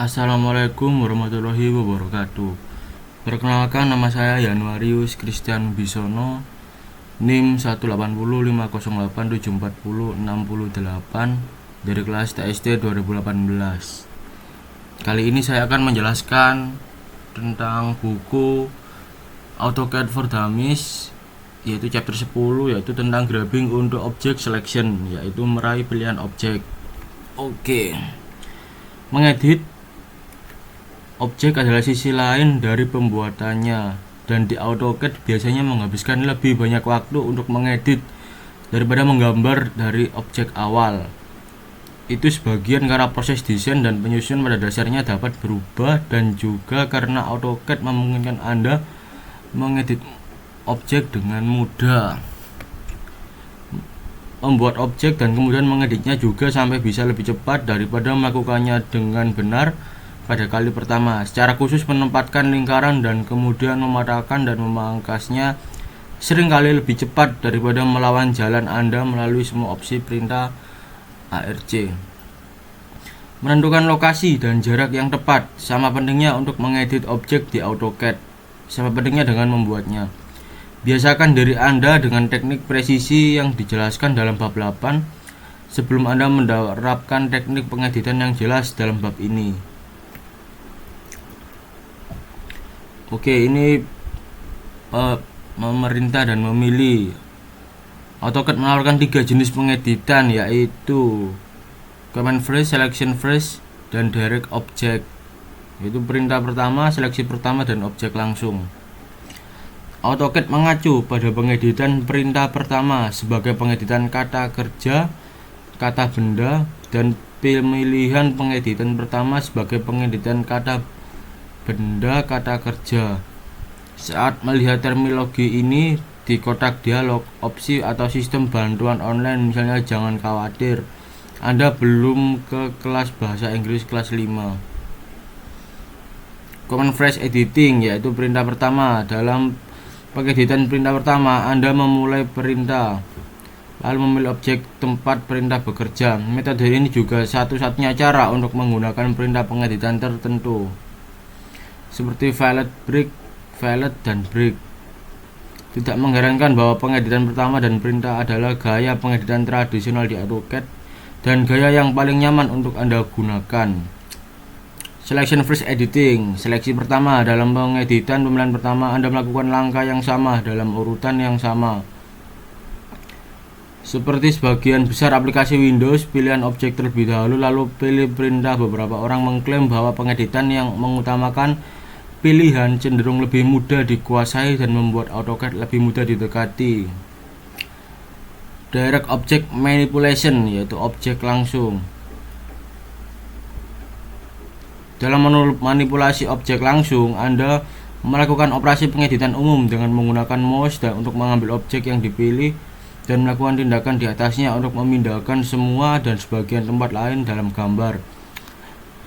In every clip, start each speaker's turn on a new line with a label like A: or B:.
A: Assalamualaikum warahmatullahi wabarakatuh. Perkenalkan, nama saya Yanuarius Christian Bisono, NIM 1805087406068 dari kelas TST 2018. Kali ini saya akan menjelaskan tentang buku AutoCAD for Dummies, yaitu chapter 10, yaitu tentang grabbing untuk object selection, yaitu meraih pilihan objek. Oke. Mengedit objek adalah sisi lain dari pembuatannya, dan di AutoCAD biasanya menghabiskan lebih banyak waktu untuk mengedit daripada menggambar dari objek awal. Itu sebagian karena proses desain dan penyusunan pada dasarnya dapat berubah, dan juga karena AutoCAD memungkinkan Anda mengedit objek dengan mudah, membuat objek dan kemudian mengeditnya juga sampai bisa lebih cepat daripada melakukannya dengan benar pada kali pertama. Secara khusus, menempatkan lingkaran dan kemudian mematahkan dan memangkasnya seringkali lebih cepat daripada melawan jalan Anda melalui semua opsi perintah ARC. Menentukan lokasi dan jarak yang tepat sama pentingnya untuk mengedit objek di AutoCAD sama pentingnya dengan membuatnya. Biasakan diri Anda dengan teknik presisi yang dijelaskan dalam bab 8 sebelum Anda menerapkan teknik pengeditan yang jelas dalam bab ini. Oke, ini memerintah dan memilih. AutoCAD menawarkan 3 jenis pengeditan, yaitu Command Phrase, Selection Phrase, dan Direct Object, yaitu perintah pertama, seleksi pertama, dan objek langsung. AutoCAD mengacu pada pengeditan perintah pertama sebagai pengeditan kata kerja, kata benda, dan pemilihan pengeditan pertama sebagai pengeditan kata benda, kata kerja. Saat melihat terminologi ini di kotak dialog, opsi atau sistem bantuan online, misalnya, jangan khawatir, Anda belum ke kelas bahasa Inggris kelas 5. Command Phrase Editing, yaitu perintah pertama. Dalam pengeditan perintah pertama, Anda memulai perintah lalu memilih objek tempat perintah bekerja. Metode ini juga satu-satunya cara untuk menggunakan perintah pengeditan tertentu, seperti fillet break, fillet, dan break. Tidak mengherankan bahwa pengeditan pertama dan perintah adalah gaya pengeditan tradisional di AutoCAD dan gaya yang paling nyaman untuk Anda gunakan. Selection Phrase Editing, seleksi pertama. Dalam pengeditan pemilihan pertama, Anda melakukan langkah yang sama dalam urutan yang sama. Seperti sebagian besar aplikasi Windows, pilihan objek terlebih dahulu lalu pilih perintah. Beberapa orang mengklaim bahwa pengeditan yang mengutamakan pilihan cenderung lebih mudah dikuasai dan membuat AutoCAD lebih mudah didekati. Direct Object Manipulation, yaitu objek langsung. Dalam manipulasi objek langsung, Anda melakukan operasi pengeditan umum dengan menggunakan mouse dan untuk mengambil objek yang dipilih dan melakukan tindakan di atasnya untuk memindahkan semua dan sebagian tempat lain dalam gambar.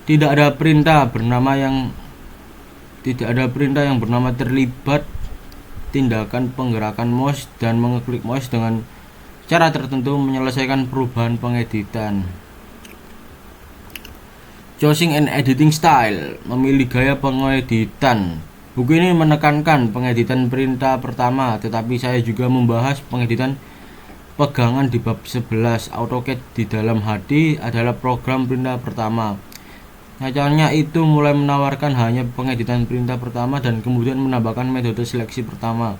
A: Tidak ada perintah yang bernama terlibat tindakan penggerakan mouse dan mengeklik mouse dengan cara tertentu menyelesaikan perubahan pengeditan. Choosing and Editing Style, memilih gaya pengeditan. Buku ini menekankan pengeditan perintah pertama, tetapi saya juga membahas pengeditan pegangan di bab 11. AutoCAD di dalam HD adalah program perintah pertama. Nyatanya itu mulai menawarkan hanya pengeditan perintah pertama dan kemudian menambahkan metode seleksi pertama.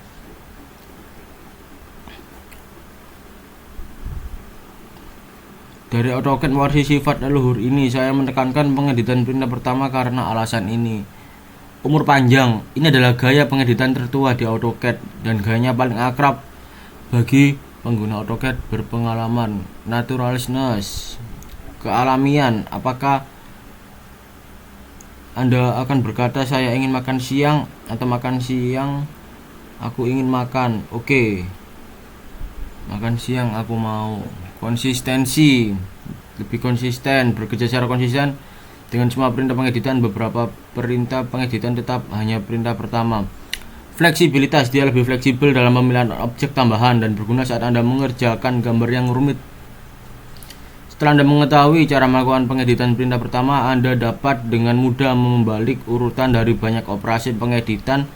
A: Dari AutoCAD mewarisi sifat leluhur ini, saya menekankan pengeditan perintah pertama karena alasan ini. Umur panjang, ini adalah gaya pengeditan tertua di AutoCAD dan gayanya paling akrab bagi pengguna AutoCAD berpengalaman. Naturalness, kealamian. Apakah Anda akan berkata, saya ingin makan siang, atau makan siang aku ingin makan? Oke. Makan siang aku mau. Konsistensi, lebih konsisten, bekerja secara konsisten dengan semua perintah pengeditan. Beberapa perintah pengeditan tetap hanya perintah pertama. Fleksibilitas, dia lebih fleksibel dalam pemilihan objek tambahan dan berguna saat Anda mengerjakan gambar yang rumit. Setelah Anda mengetahui cara melakukan pengeditan perintah pertama, Anda dapat dengan mudah membalik urutan dari banyak operasi pengeditan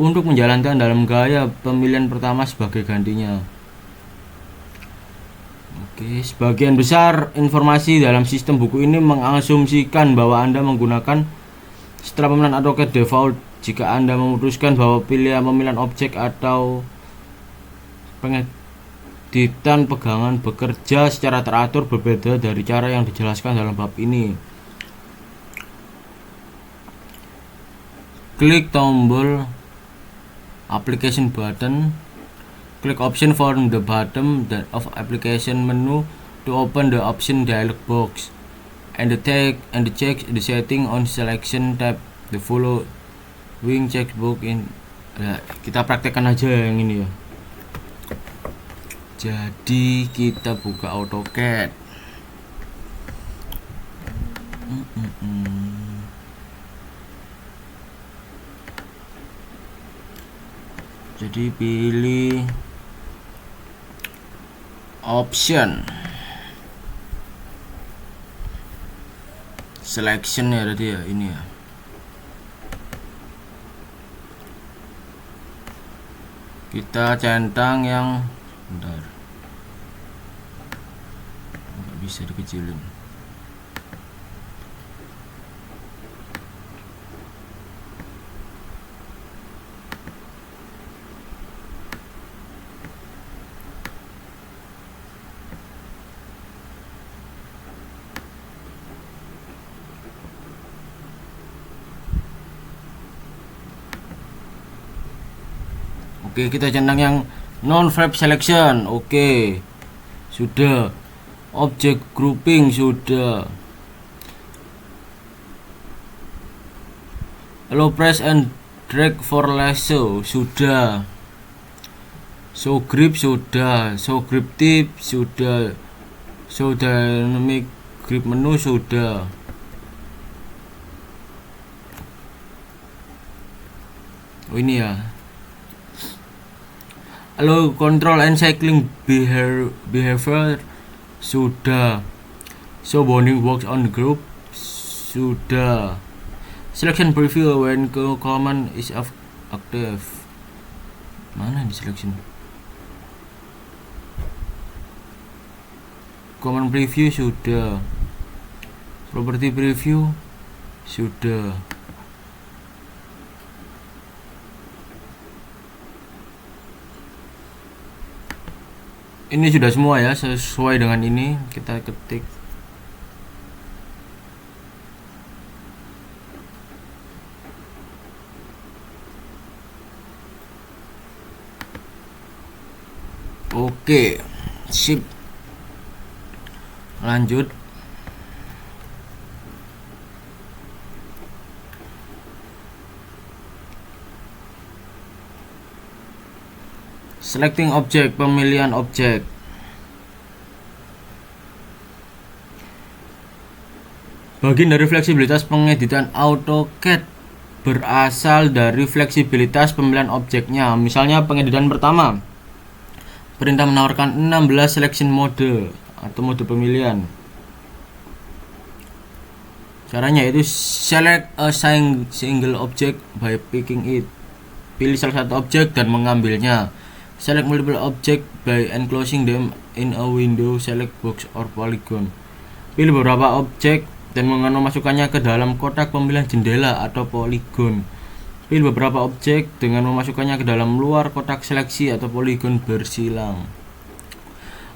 A: untuk menjalankan dalam gaya pemilihan pertama sebagai gantinya. Oke, sebagian besar informasi dalam sistem buku ini mengasumsikan bahwa Anda menggunakan setelah pemilihan AutoCAD default. Jika Anda memutuskan bahwa pemilihan objek atau pengeditan pegangan bekerja secara teratur berbeda dari cara yang dijelaskan dalam bab ini. Klik tombol application button. Click option from the bottom of application menu to open the option dialog box, and check the setting on selection tab. The following checkbox in. Kita praktekkan aja yang ini ya. Jadi kita buka AutoCAD. Jadi pilih option selection ya tadi ya, ini ya. Kita centang yang bentar, nggak bisa dikecilin. Oke, kita centang yang non-flap selection. Oke, sudah. Object grouping sudah. Allow press and drag for lasso sudah. Show grip sudah. Show grip tip sudah. Show dynamic grip menu sudah. Oh ini ya. Allow control and cycling behavior sudah. Show bounding box on group sudah. Selection preview when command is active. Mana di selection? Command preview sudah. Property preview sudah. Ini sudah semua ya, sesuai dengan ini. Kita ketik oke, sip. Lanjut. Selecting object, pemilihan objek. Bagian dari fleksibilitas pengeditan AutoCAD berasal dari fleksibilitas pemilihan objeknya. Misalnya pengeditan pertama, perintah menawarkan 16 selection mode atau mode pemilihan. Caranya yaitu select a single object by picking it. Pilih salah satu objek dan mengambilnya. Select multiple object by enclosing them in a window, select box or polygon. Pilih beberapa objek dan memasukkannya ke dalam kotak pemilihan jendela atau poligon. Pilih beberapa objek dengan memasukkannya ke dalam luar kotak seleksi atau poligon bersilang.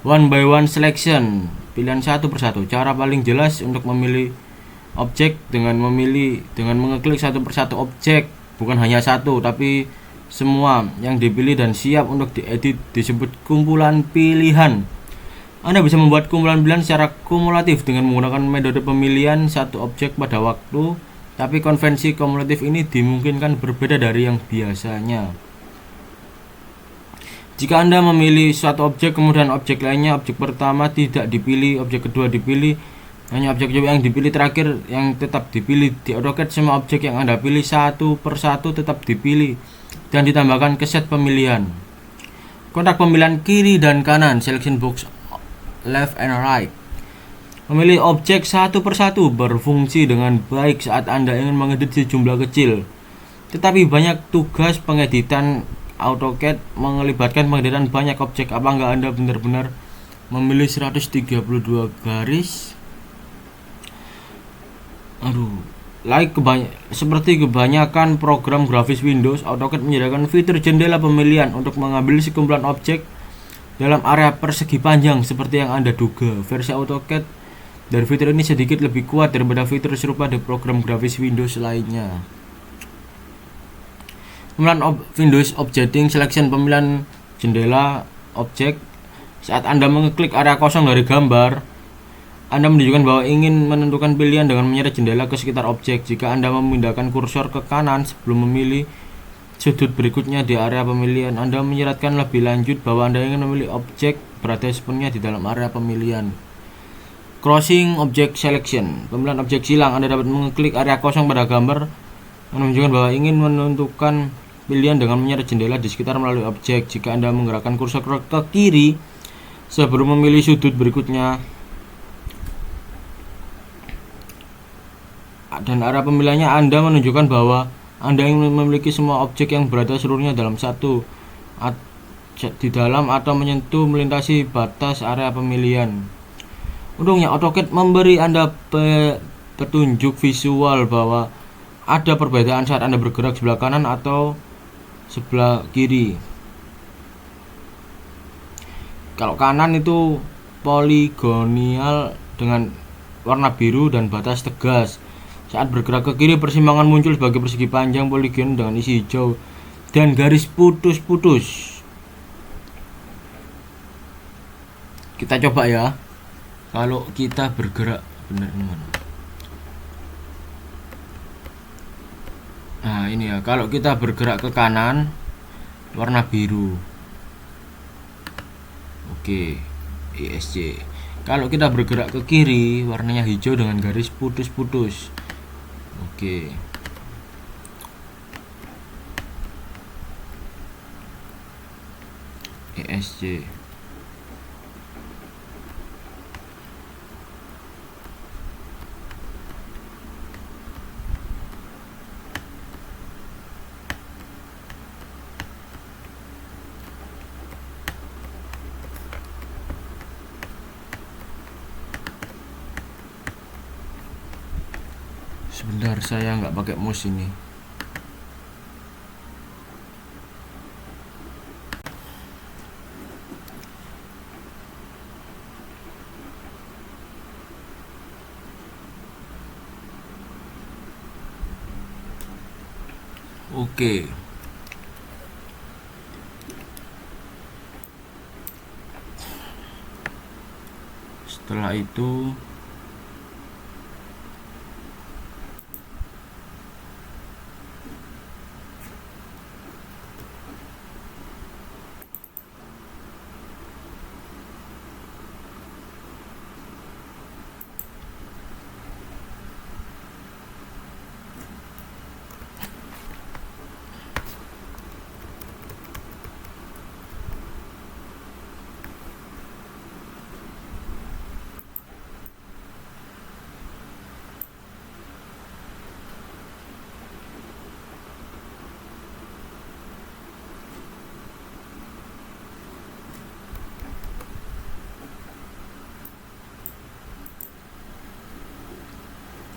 A: One by one selection, pilihan satu persatu. Cara paling jelas untuk memilih objek dengan mengeklik satu persatu objek, bukan hanya satu tapi semua yang dipilih dan siap untuk diedit disebut kumpulan pilihan. Anda bisa membuat kumpulan pilihan secara kumulatif dengan menggunakan metode pemilihan satu objek pada waktu, tapi konvensi kumulatif ini dimungkinkan berbeda dari yang biasanya. Jika Anda memilih suatu objek kemudian objek lainnya, objek pertama tidak dipilih, objek kedua dipilih, hanya objek yang dipilih terakhir yang tetap dipilih. Di AutoCAD semua objek yang Anda pilih satu persatu tetap dipilih dan ditambahkan ke set pemilihan. Kotak pemilihan kiri dan kanan, selection box left and right. Memilih objek satu persatu berfungsi dengan baik saat Anda ingin mengedit sejumlah kecil. Tetapi banyak tugas pengeditan AutoCAD melibatkan pengeditan banyak objek. Apa enggak Anda benar-benar memilih 132 garis? Seperti kebanyakan program grafis Windows, AutoCAD menyediakan fitur jendela pemilihan untuk mengambil sekumpulan objek dalam area persegi panjang seperti yang Anda duga. Versi AutoCAD dari fitur ini sedikit lebih kuat daripada fitur serupa di program grafis Windows lainnya. Pemilihan Windows Objecting Selection, pemilihan jendela objek. Saat Anda mengeklik area kosong dari gambar, Anda menunjukkan bahwa ingin menentukan pilihan dengan menyeret jendela ke sekitar objek. Jika Anda memindahkan kursor ke kanan sebelum memilih sudut berikutnya di area pemilihan, Anda menyeratkan lebih lanjut bahwa Anda ingin memilih objek berada sepenuhnya di dalam area pemilihan. Crossing Object Selection, pemilihan objek silang. Anda dapat mengeklik area kosong pada gambar yang menunjukkan bahwa ingin menentukan pilihan dengan menyeret jendela di sekitar melalui objek. Jika Anda menggerakkan kursor ke kiri sebelum memilih sudut berikutnya dan area pemilihannya, Anda menunjukkan bahwa Anda ingin memiliki semua objek yang berada seluruhnya dalam di dalam atau menyentuh melintasi batas area pemilihan. Untungnya AutoCAD memberi Anda petunjuk visual bahwa ada perbedaan saat Anda bergerak sebelah kanan atau sebelah kiri. Kalau kanan itu poligonal dengan warna biru dan batas tegas. Saat bergerak ke kiri, persimpangan muncul sebagai persegi panjang poligon dengan isi hijau dan garis putus-putus. Kita coba ya. Kalau kita bergerak benar ini mana? Nah ini ya, kalau kita bergerak ke kanan warna biru. Oke, ESC. Kalau kita bergerak ke kiri warnanya hijau dengan garis putus-putus. Oke. ESC. Sebentar, saya nggak pakai mouse ini. Oke. Setelah itu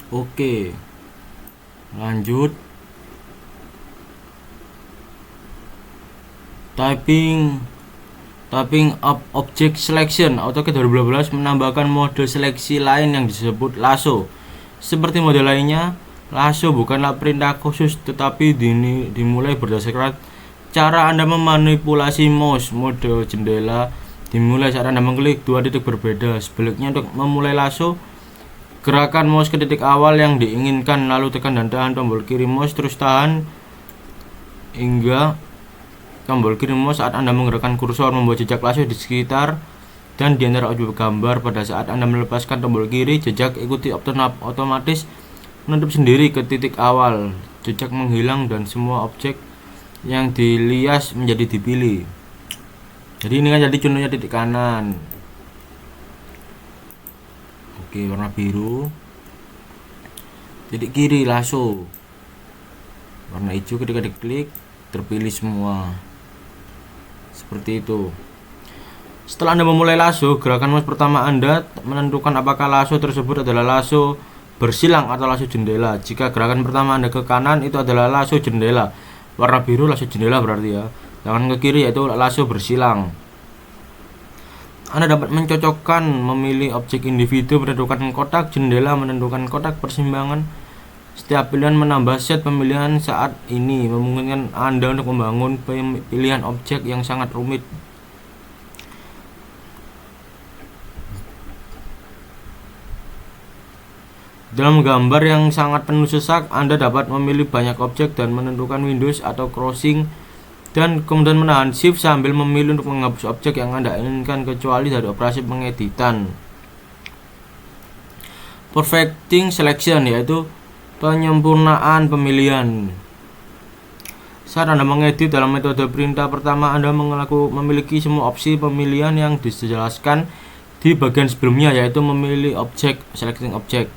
A: oke. Lanjut. Typing up object selection. AutoCAD 2012 menambahkan mode seleksi lain yang disebut lasso. Seperti mode lainnya, lasso bukanlah perintah khusus tetapi dimulai berdasarkan cara Anda memanipulasi mouse. Mode jendela dimulai saat Anda mengklik dua titik berbeda. Sebaliknya, untuk memulai lasso, gerakan mouse ke titik awal yang diinginkan, lalu tekan dan tahan tombol kiri mouse, terus tahan hingga tombol kiri mouse saat Anda menggerakkan kursor, membuat jejak lasso di sekitar dan di antara objek gambar. Pada saat Anda melepaskan tombol kiri, jejak ikuti otomatis menutup sendiri ke titik awal. Jejak menghilang dan semua objek yang dilias menjadi dipilih. Jadi ini kan jadi contohnya titik kanan. Oke, warna biru. Titik kiri lasso. Warna hijau ketika diklik terpilih semua. Seperti itu. Setelah Anda memulai lasso, gerakan mouse pertama Anda menentukan apakah lasso tersebut adalah lasso bersilang atau lasso jendela. Jika gerakan pertama Anda ke kanan, itu adalah lasso jendela. Warna biru lasso jendela berarti ya. Sedangkan ke kiri yaitu lasso bersilang. Anda dapat mencocokkan memilih objek individu, menentukan kotak jendela, menentukan kotak persimpangan. Setiap pilihan menambah set pemilihan saat ini, memungkinkan Anda untuk membangun pilihan objek yang sangat rumit. Dalam gambar yang sangat penuh sesak, Anda dapat memilih banyak objek dan menentukan Windows atau crossing, dan kemudian menahan Shift sambil memilih untuk menghapus objek yang Anda inginkan kecuali dari operasi pengeditan. Perfecting selection yaitu penyempurnaan pemilihan. Saat Anda mengedit dalam metode perintah pertama, Anda memiliki semua opsi pemilihan yang dijelaskan di bagian sebelumnya, yaitu memilih objek, selecting object,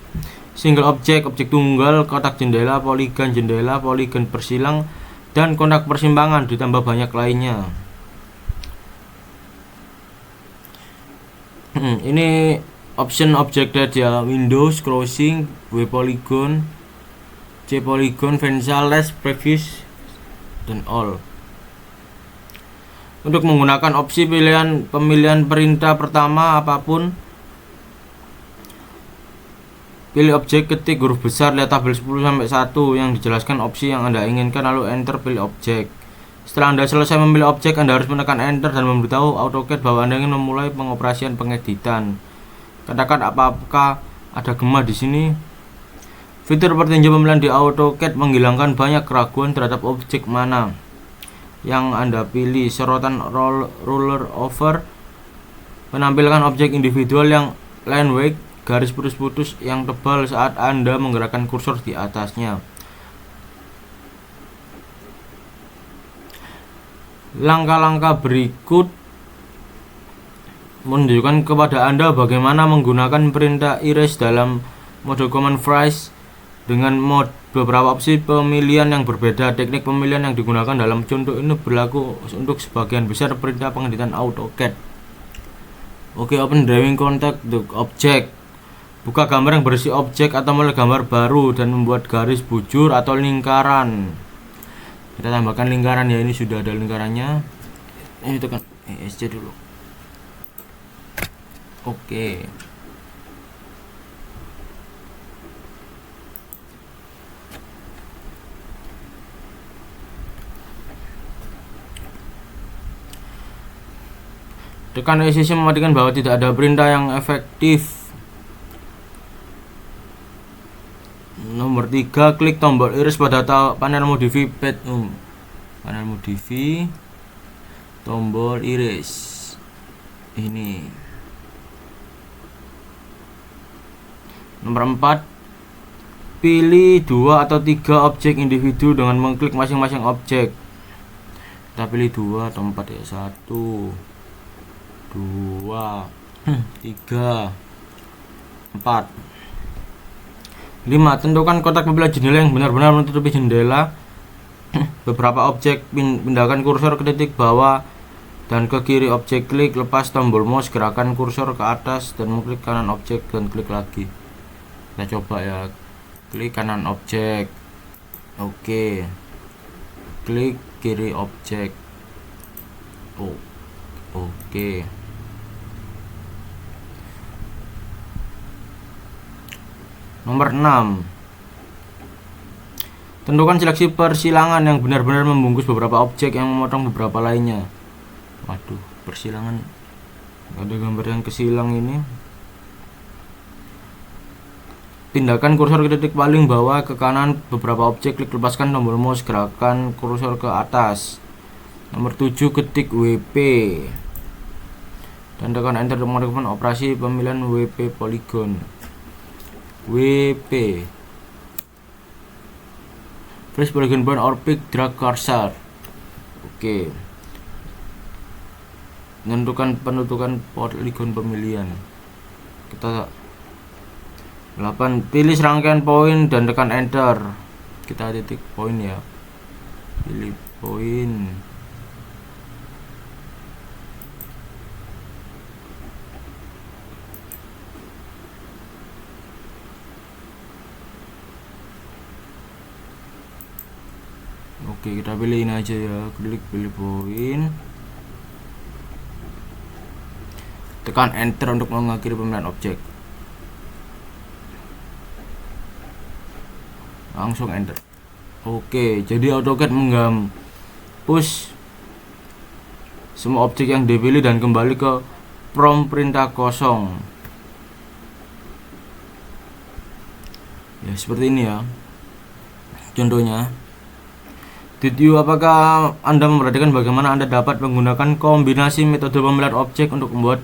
A: single object, objek tunggal, kotak jendela, poligon bersilang, dan kotak persimpangan, ditambah banyak lainnya. Ini option object ya, Windows, crossing, W polygon, C polygon, Venza, less, previous, dan all. Untuk menggunakan opsi pemilihan perintah pertama apapun, pilih objek, ketik huruf besar, lihat tabel 10-1 yang dijelaskan opsi yang Anda inginkan, lalu enter pilih objek. Setelah Anda selesai memilih objek, Anda harus menekan enter dan memberitahu AutoCAD bahwa Anda ingin memulai pengoperasian pengeditan. Katakan apakah ada gema di sini. Fitur petinju pemilihan di AutoCAD menghilangkan banyak keraguan terhadap objek mana yang Anda pilih. Sorotan ruler over menampilkan objek individual yang line weight, garis putus-putus yang tebal saat Anda menggerakkan kursor di atasnya. Langkah-langkah berikut menunjukkan kepada Anda bagaimana menggunakan perintah erase dalam mode command phrase dengan beberapa opsi pemilihan yang berbeda. Teknik pemilihan yang digunakan dalam contoh ini berlaku untuk sebagian besar perintah pengeditan AutoCAD. Oke, open drawing contact the object. Buka gambar yang berisi objek atau mulai gambar baru dan membuat garis bujur atau lingkaran. Kita tambahkan lingkaran ya, ini sudah ada lingkarannya. Ini tekan ESC dulu. Oke. Tekan ESC memastikan bahwa tidak ada perintah yang efektif. Nomor 3, klik tombol iris pada panel modify panel modify tombol iris ini. Nomor 4, pilih 2 atau 3 objek individu dengan mengklik masing-masing objek. Kita pilih 2 atau 4 ya. 1 2 3 4 5. Tentukan kotak pemilihan jendela yang benar-benar menutupi jendela. Beberapa objek, pindahkan kursor ke titik bawah dan ke kiri objek, klik, lepas tombol mouse, gerakan kursor ke atas dan mengklik kanan objek dan klik lagi. Kita coba ya, klik kanan objek, oke, klik kiri objek, oke. Nomor 6, tentukan seleksi persilangan yang benar-benar membungkus beberapa objek yang memotong beberapa lainnya. Waduh, persilangan, ada gambar yang kesilang ini. Pindahkan kursor ke titik paling bawah ke kanan beberapa objek, klik, lepaskan tombol mouse, gerakan kursor ke atas. Nomor 7, ketik WP dan tekan enter untuk melakukan operasi pemilihan WP polygon. WP Press polygon point or pick drag cursor. Oke. Menentukan penutupan polygon pemilihan. Kita 8. Pilih serangkaian poin dan tekan enter. Kita titik poin ya. Pilih poin. Oke, kita pilih ini aja ya. Klik pilih poin. Tekan enter untuk mengakhiri pemilihan objek. Langsung enter. Oke, jadi AutoCAD menghapus semua objek yang dipilih dan kembali ke prompt perintah kosong. Ya, seperti ini ya. Contohnya, apakah Anda memperhatikan bagaimana Anda dapat menggunakan kombinasi metode pemilihan objek untuk membuat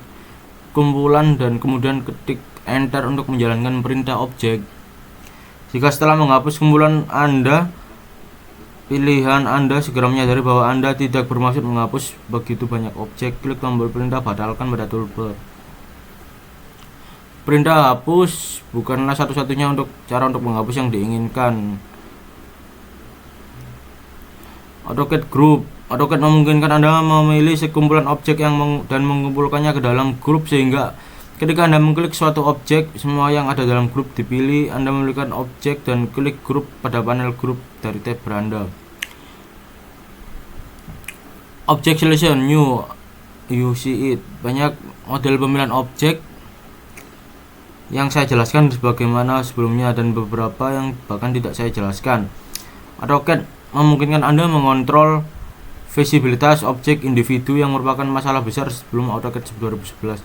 A: kumpulan dan kemudian ketik enter untuk menjalankan perintah objek? Jika setelah menghapus kumpulan pilihan Anda segera menyadari bahwa Anda tidak bermaksud menghapus begitu banyak objek, klik tombol perintah batalkan pada toolbar. Perintah hapus bukanlah satu-satunya cara untuk menghapus yang diinginkan. AutoCAD Group. AutoCAD memungkinkan Anda memilih sekumpulan objek dan mengumpulkannya ke dalam grup, sehingga ketika Anda mengklik suatu objek, semua yang ada dalam grup dipilih. Anda memilihkan objek dan klik grup pada panel grup dari tab beranda. Object Selection New, you see it. Banyak model pemilihan objek yang saya jelaskan sebagaimana sebelumnya dan beberapa yang bahkan tidak saya jelaskan. AutoCAD memungkinkan Anda mengontrol visibilitas objek individu yang merupakan masalah besar sebelum AutoCAD 2011.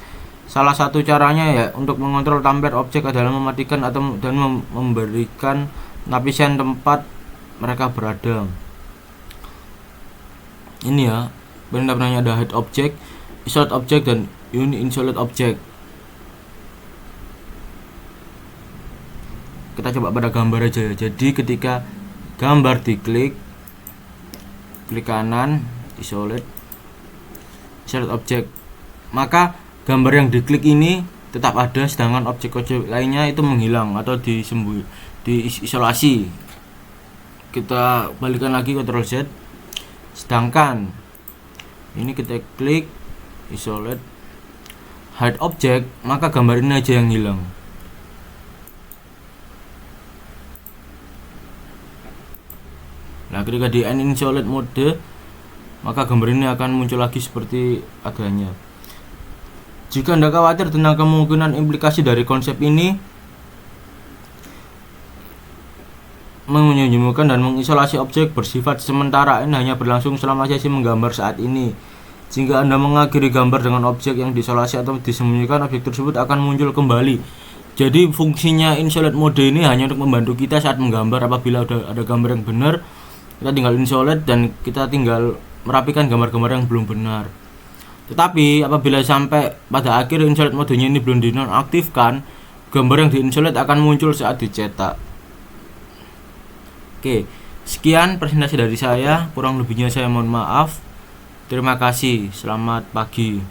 A: Salah satu caranya ya untuk mengontrol tampilan objek adalah mematikan dan memberikan lapisan tempat mereka berada. Ini ya, benarnya ada head object, isolate object, dan uni-isolate object. Kita coba pada gambar aja ya. Jadi ketika gambar diklik, klik kanan, isolate object, maka gambar yang diklik ini tetap ada, sedangkan objek-objek lainnya itu menghilang atau diisolasi. Kita balikan lagi, Ctrl Z. Sedangkan ini kita klik isolate hide object, maka gambar ini aja yang hilang. Nah, ketika di unisolate mode, maka gambar ini akan muncul lagi seperti adanya. Jika Anda khawatir tentang kemungkinan implikasi dari konsep ini, menyembunyikan dan mengisolasi objek bersifat sementara ini hanya berlangsung selama sesi menggambar saat ini. Jika Anda mengakhiri gambar dengan objek yang diisolasi atau disembunyikan, objek tersebut akan muncul kembali. Jadi fungsinya isolate mode ini hanya untuk membantu kita saat menggambar. Apabila ada gambar yang benar, kita tinggal isolate dan kita tinggal merapikan gambar-gambar yang belum benar. Tetapi apabila sampai pada akhir isolate modenya ini belum dinonaktifkan, gambar yang diisolate akan muncul saat dicetak. Oke, sekian presentasi dari saya. Kurang lebihnya saya mohon maaf. Terima kasih. Selamat pagi.